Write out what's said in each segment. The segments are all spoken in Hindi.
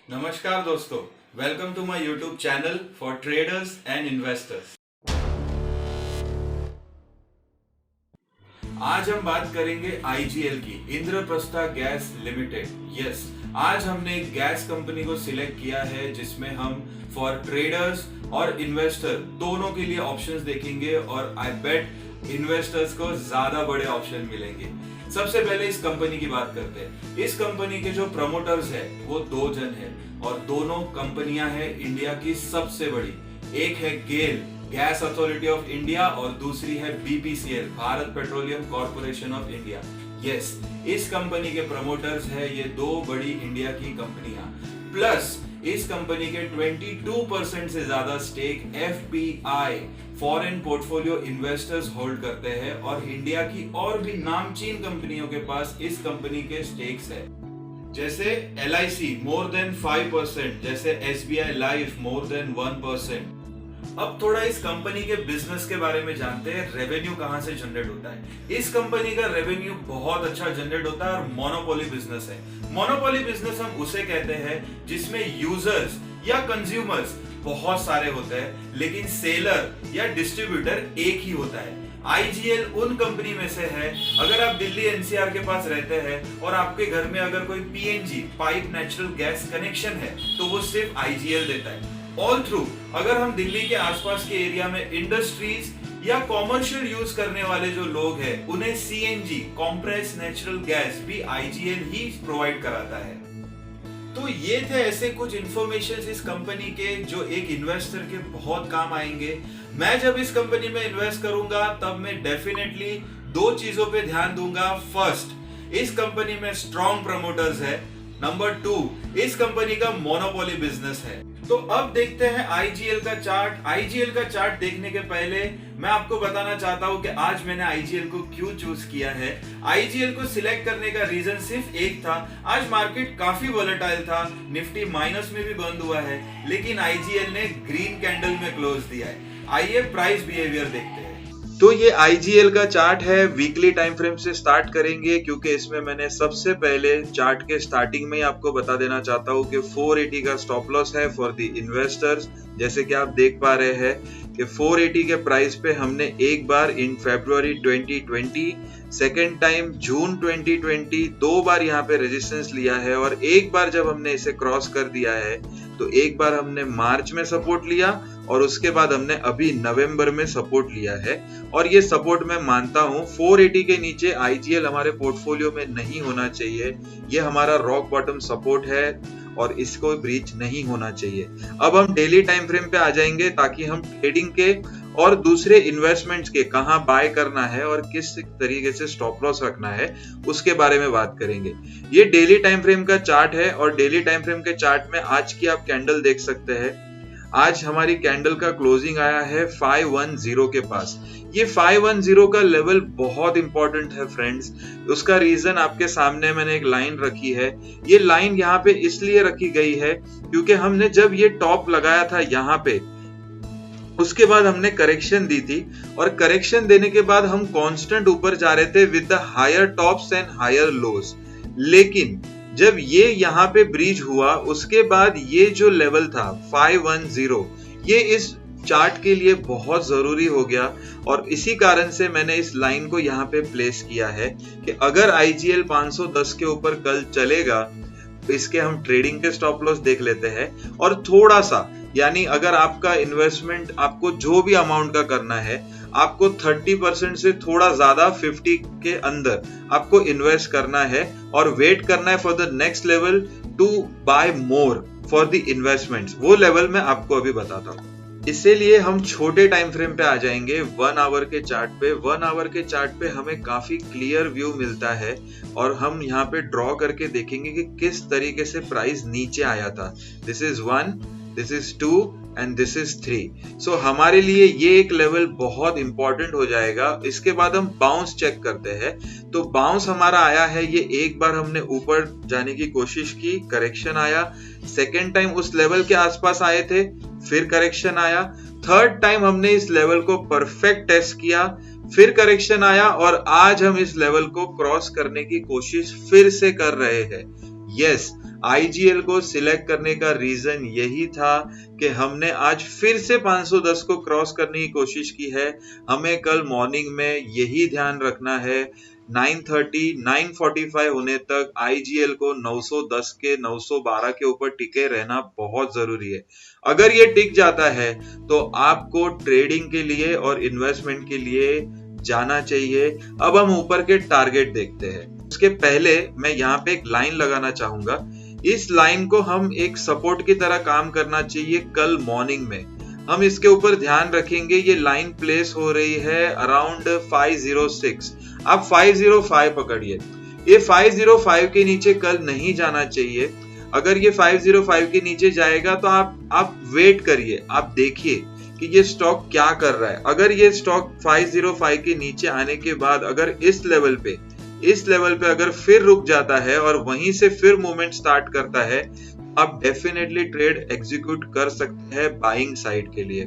नमस्कार दोस्तों, welcome to my YouTube channel for traders and investors. आज हम बात करेंगे आईजीएल की, इंद्रप्रस्था गैस लिमिटेड। यस, आज हमने एक गैस कंपनी को सिलेक्ट किया है जिसमें हम फॉर ट्रेडर्स और इन्वेस्टर दोनों के लिए ऑप्शंस देखेंगे और आई बेट इन्वेस्टर्स को ज्यादा बड़े ऑप्शन मिलेंगे। सबसे पहले इस कंपनी की बात करते हैं। इस कंपनी के जो प्रमोटर्स है वो दो जन है और दोनों कंपनियां हैं इंडिया की सबसे बड़ी। एक है गेल, गैस अथॉरिटी ऑफ इंडिया, और दूसरी है BPCL, Bharat petroleum corporation of India. Yes, इस कंपनी के प्रमोटर्स है ये दो बड़ी इंडिया की कंपनियां। प्लस इस कंपनी के 22% से ज्यादा stake FPI, foreign portfolio investors hold करते हैं और इंडिया की और भी नामचीन कंपनियों के पास इस कंपनी के स्टेक्स है, जैसे एलआईसी मोर देन 5%, जैसे एसबीआई लाइफ मोर देन 1%। अब थोड़ा इस कंपनी के बिजनेस के बारे में जानते हैं। रेवेन्यू कहां से जनरेट होता है? इस कंपनी का रेवेन्यू बहुत अच्छा जनरेट होता है और मोनोपोली बिजनेस है। मोनोपोली बिजनेस हम उसे कहते हैं जिसमें यूजर्स या कंज्यूमर्स बहुत सारे होते हैं लेकिन सेलर या डिस्ट्रीब्यूटर एक ही होता है। आईजीएल उन कंपनी में से है, अगर आप दिल्ली एनसीआर के पास रहते हैं और आपके घर में अगर कोई PNG pipe natural gas connection है तो वो सिर्फ आईजीएल देता है। ऑल थ्रू अगर हम दिल्ली के आसपास के एरिया में इंडस्ट्रीज या कॉमर्शियल यूज करने वाले जो लोग हैं उन्हें सीएनजी कॉम्प्रेस नेचुरल गैस भी आईजीएल ही प्रोवाइड कराता है। तो ये थे ऐसे कुछ इंफॉर्मेशन इस कंपनी के जो एक इन्वेस्टर के बहुत काम आएंगे। मैं जब इस कंपनी में इन्वेस्ट करूंगा तब मैं डेफिनेटली दो चीजों पे ध्यान दूंगा। फर्स्ट, इस कंपनी में स्ट्रॉन्ग प्रमोटर्स है। नंबर 2, इस कंपनी का मोनोपोली बिजनेस है। तो अब देखते हैं आईजीएल का चार्ट। आईजीएल का चार्ट देखने के पहले मैं आपको बताना चाहता हूं कि आज मैंने आईजीएल को क्यों चूज किया है। आईजीएल को सिलेक्ट करने का रीजन सिर्फ एक था, आज मार्केट काफी वोलेटाइल था, निफ्टी माइनस में भी बंद हुआ है लेकिन आईजीएल ने ग्रीन कैंडल में क्लोज दिया है। आइए प्राइस बिहेवियर देखते हैं। तो ये आईजीएल का चार्ट है, वीकली टाइम फ्रेम से स्टार्ट करेंगे क्योंकि इसमें मैंने सबसे पहले चार्ट के स्टार्टिंग में ही आपको बता देना चाहता हूँ कि 480 का स्टॉप लॉस है फॉर द इन्वेस्टर्स। जैसे कि आप देख पा रहे हैं कि 480 के प्राइस पे हमने एक बार इन फरवरी 2020, सेकेंड टाइम जून 2020 दो बार यहाँ पे रेजिस्टेंस लिया है और एक बार जब हमने इसे क्रॉस कर दिया है तो एक बार हमने मार्च में सपोर्ट लिया और उसके बाद हमने अभी नवंबर में सपोर्ट लिया है। और ये सपोर्ट मैं मानता हूं 480 के नीचे आईजीएल हमारे पोर्टफोलियो में नहीं होना चाहिए। ये हमारा रॉक बॉटम सपोर्ट है और इसको ब्रीच नहीं होना चाहिए। अब हम डेली टाइम फ्रेम पे आ जाएंगे ताकि हम ट्रेडिंग के और दूसरे इन्वेस्टमेंट्स के कहां बाय करना है और किस तरीके से स्टॉप लॉस रखना है उसके बारे में बात करेंगे। ये डेली टाइम फ्रेम का चार्ट है और डेली टाइम फ्रेम के चार्ट में आज की आप कैंडल देख सकते हैं। आज हमारी कैंडल का क्लोजिंग आया है 510 के पास। ये 510 का लेवल बहुत इंपॉर्टेंट है फ्रेंड्स। उसका रीजन आपके सामने मैंने एक लाइन रखी है। ये लाइन यहाँ पे इसलिए रखी गई है क्योंकि हमने जब ये टॉप लगाया था यहाँ पे, उसके बाद हमने करेक्शन दी थी और करेक्शन देने के बाद हम कांस्टेंट ऊपर जा रहे थे with the higher tops and higher lows. लेकिन जब ये यहाँ पे ब्रीच हुआ उसके बाद ये जो लेवल था 510, ये इस चार्ट के लिए बहुत जरूरी हो गया और इसी कारण से मैंने इस लाइन को यहाँ पे प्लेस किया है कि अगर आईजीएल 510 के ऊपर कल चलेगा तो इसके हम ट्रेडिंग के स्टॉप लॉस देख लेते हैं और थोड़ा सा, यानी अगर आपका इन्वेस्टमेंट आपको जो भी अमाउंट का करना है आपको 30% से थोड़ा ज्यादा 50 के अंदर आपको इन्वेस्ट करना है और वेट करना है for the next level to buy more for the investments. वो लेवल मैं आपको अभी बताता हूँ। इसीलिए हम छोटे टाइम फ्रेम पे आ जाएंगे 1 आवर के चार्ट पे। 1 आवर के चार्ट पे हमें काफी क्लियर व्यू मिलता है और हम यहाँ पे ड्रॉ करके देखेंगे कि किस तरीके से प्राइस नीचे आया था। This is 1, this is 2 and this is 3। सो हमारे लिए ये एक लेवल बहुत इंपॉर्टेंट हो जाएगा। इसके बाद हम बाउंस चेक करते हैं। तो बाउंस हमारा आया है, ये एक बार हमने ऊपर जाने की कोशिश की, करेक्शन आया, सेकेंड टाइम उस लेवल के आसपास आए थे, फिर करेक्शन आया, थर्ड टाइम हमने इस लेवल को परफेक्ट टेस्ट किया, फिर करेक्शन आया और आज हम इस लेवल को क्रॉस करने की कोशिश फिर से कर रहे हैं। यस, IGL को सिलेक्ट करने का रीजन यही था कि हमने आज फिर से 510 को क्रॉस करने की कोशिश की है। हमें कल मॉर्निंग में यही ध्यान रखना है, 9:30 9:45 होने तक IGL को 910 के 912 के ऊपर टिके रहना बहुत जरूरी है। अगर ये टिक जाता है तो आपको ट्रेडिंग के लिए और इन्वेस्टमेंट के लिए जाना चाहिए। अब हम ऊपर के टारगेट देखते हैं। उसके पहले मैं यहाँ पे एक लाइन लगाना चाहूंगा। इस लाइन को हम एक सपोर्ट की तरह काम करना चाहिए कल मॉर्निंग में। हम इसके ऊपर ध्यान रखेंगे। ये लाइन प्लेस हो रही है अराउंड 506। आप 505 पकड़िए। ये 505 के नीचे कल नहीं जाना चाहिए। अगर ये 505 के नीचे जाएगा तो आप वेट करिए, आप देखिए कि ये स्टॉक क्या कर रहा है। अगर ये स्टॉक 505 के नीचे आने के बाद अगर इस लेवल पे अगर फिर रुक जाता है और वहीं से फिर मूवमेंट स्टार्ट करता है, आप डेफिनेटली ट्रेड एग्जीक्यूट कर सकते हैं बाइंग साइड के लिए।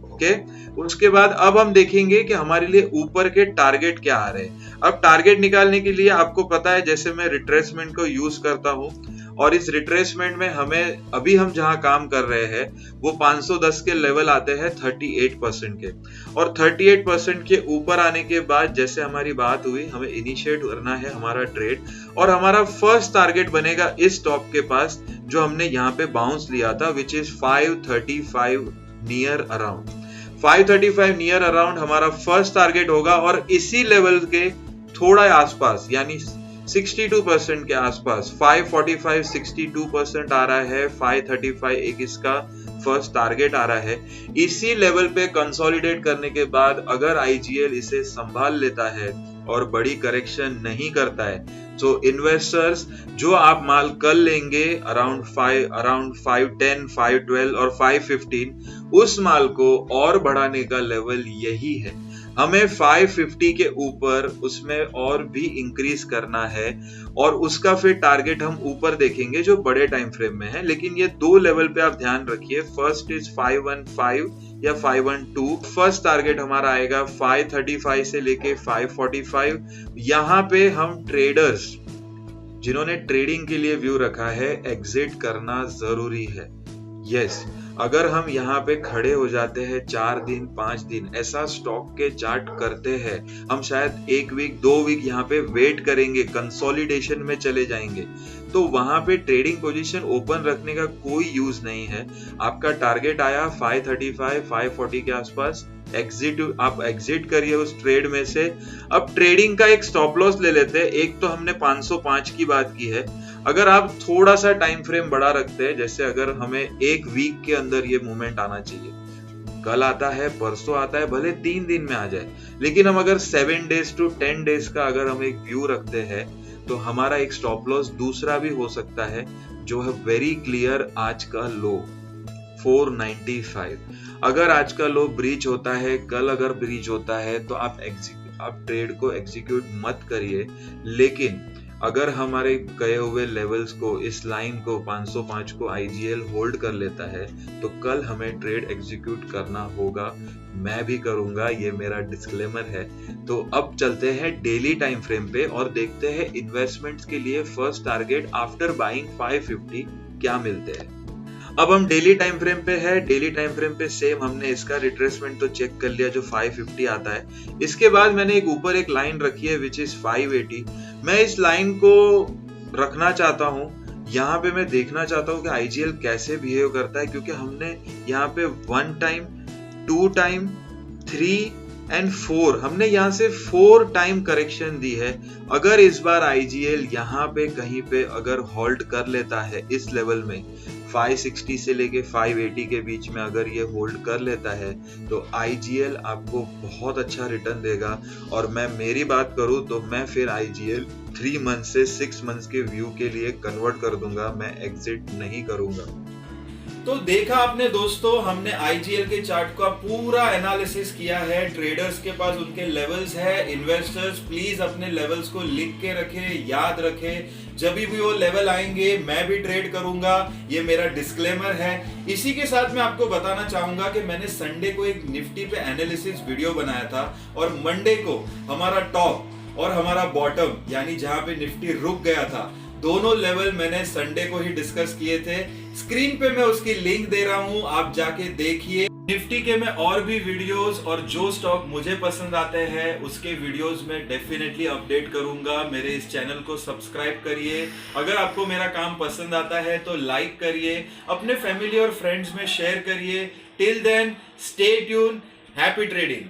ओके, उसके बाद अब हम देखेंगे कि हमारे लिए ऊपर के टारगेट क्या आ रहे हैं। अब टारगेट निकालने के लिए आपको पता है, जैसे मैं रिट्रेसमेंट को यूज करता हूं, और इस रिट्रेसमेंट में अभी हम जहां काम कर रहे हैं वो 510 के लेवल आते हैं 38% के, और 38% के ऊपर आने के बाद जैसे हमारी बात हुई, हमें इनिशिएट करना है हमारा ट्रेड, और हमारा फर्स्ट टारगेट बनेगा इस टॉप के पास जो हमने यहाँ पे बाउंस लिया था, which is 535 near around. 535 near around हमारा फर्स्ट टारगेट होगा, और इसी लेवल के थोड़ा आसपास यानी 62% के आसपास 545 62% आ रहा है, 535 एक इसका फर्स्ट टारगेट आ रहा है। इसी लेवल पे कंसोलिडेट करने के बाद अगर IGL इसे संभाल लेता है और बड़ी करेक्शन नहीं करता है, तो इन्वेस्टर्स जो आप माल कल लेंगे अराउंड 510 512 और 515, उस माल को और बढ़ाने का लेवल यही है। हमें 550 के ऊपर उसमें और भी इंक्रीज करना है, और उसका फिर टारगेट हम ऊपर देखेंगे जो बड़े टाइम फ्रेम में है। लेकिन ये दो लेवल पे आप ध्यान रखिए, फर्स्ट इज 515 या 512। फर्स्ट टारगेट हमारा आएगा 535 से लेके 545। यहाँ पे हम ट्रेडर्स जिन्होंने ट्रेडिंग के लिए व्यू रखा है, एग्जिट करना जरूरी है। यस, अगर हम यहाँ पे खड़े हो जाते हैं 4 दिन 5 दिन ऐसा स्टॉक के चार्ट करते हैं, हम शायद 1 वीक 2 वीक यहाँ पे वेट करेंगे, कंसोलिडेशन में चले जाएंगे, तो वहां पे ट्रेडिंग पोजीशन ओपन रखने का कोई यूज नहीं है। आपका टारगेट आया 535 540 के आसपास, आप एग्जिट करिए उस ट्रेड में से। अब ट्रेडिंग का एक स्टॉप लॉस ले लेते हैं। एक तो हमने 505 की बात की है। अगर आप थोड़ा सा टाइम फ्रेम बड़ा रखते हैं, जैसे अगर हमें 1 वीक के अंदर ये मूवमेंट आना चाहिए, कल आता है परसों आता है, भले 3 दिन में आ जाए, लेकिन हम अगर 7 डेज टू 10 डेज का अगर हम एक व्यू रखते हैं, तो हमारा एक स्टॉप लॉस दूसरा भी हो सकता है जो है वेरी क्लियर, आज का लो 495। अगर आज का लो ब्रीच होता है, कल अगर ब्रीच होता है, तो आप ट्रेड को एग्जीक्यूट मत करिए। लेकिन अगर हमारे गए हुए लेवल्स को, इस लाइन को 505 को IGL होल्ड कर लेता है, तो कल हमें ट्रेड एग्जीक्यूट करना होगा। मैं भी करूंगा, ये मेरा डिस्क्लेमर है। तो अब चलते हैं डेली टाइम फ्रेम पे और देखते हैं इन्वेस्टमेंट्स के लिए फर्स्ट टारगेट आफ्टर बाइंग 550 क्या मिलते हैं। अब हम डेली टाइम फ्रेम पे है। डेली टाइम फ्रेम पे सेम हमने इसका रिट्रेसमेंट तो चेक कर लिया जो 550 आता है। इसके बाद मैंने ऊपर एक लाइन रखी है विच इज 580। मैं इस लाइन को रखना चाहता हूं, यहाँ पे मैं देखना चाहता हूं कि IGL कैसे बिहेव करता है, क्योंकि हमने यहाँ पे 1 टाइम 2 टाइम 3 एंड 4, हमने यहाँ से 4 टाइम करेक्शन दी है। अगर इस बार IGL यहाँ पे कहीं पे अगर होल्ड कर लेता है इस लेवल में 560 से लेके 580 के बीच में अगर ये होल्ड कर लेता है, तो IGL आपको बहुत अच्छा रिटर्न देगा। और मैं मेरी बात करूं तो मैं फिर IGL 3 मंथ से 6 मंथ्स के व्यू के लिए कन्वर्ट कर दूंगा, मैं एग्जिट नहीं करूंगा। तो देखा आपने दोस्तों, हमने IGL के चार्ट का पूरा एनालिसिस किया है। ट्रेडर्स के पास उनके लेवल्स है। इन्वेस्टर्स प्लीज अपने लेवल्स को लिख के रखें, याद रखें। जब भी वो लेवल आएंगे मैं भी ट्रेड करूंगा, ये मेरा डिस्क्लेमर है। इसी के साथ मैं आपको बताना चाहूंगा कि मैंने संडे को एक निफ्टी पे एनालिसिस वीडियो बनाया था, और मंडे को हमारा टॉप और हमारा बॉटम, यानी जहां पे निफ्टी रुक गया था, दोनों लेवल मैंने संडे को ही डिस्कस किए थे। स्क्रीन पे मैं उसकी लिंक दे रहा हूं, आप जाके देखिए। निफ्टी के मैं और भी वीडियोस और जो स्टॉक मुझे पसंद आते हैं उसके वीडियोस में डेफिनेटली अपडेट करूंगा। मेरे इस चैनल को सब्सक्राइब करिए। अगर आपको मेरा काम पसंद आता है तो लाइक करिए, अपने फैमिली और फ्रेंड्स में शेयर करिए। Till then stay tune, happy trading.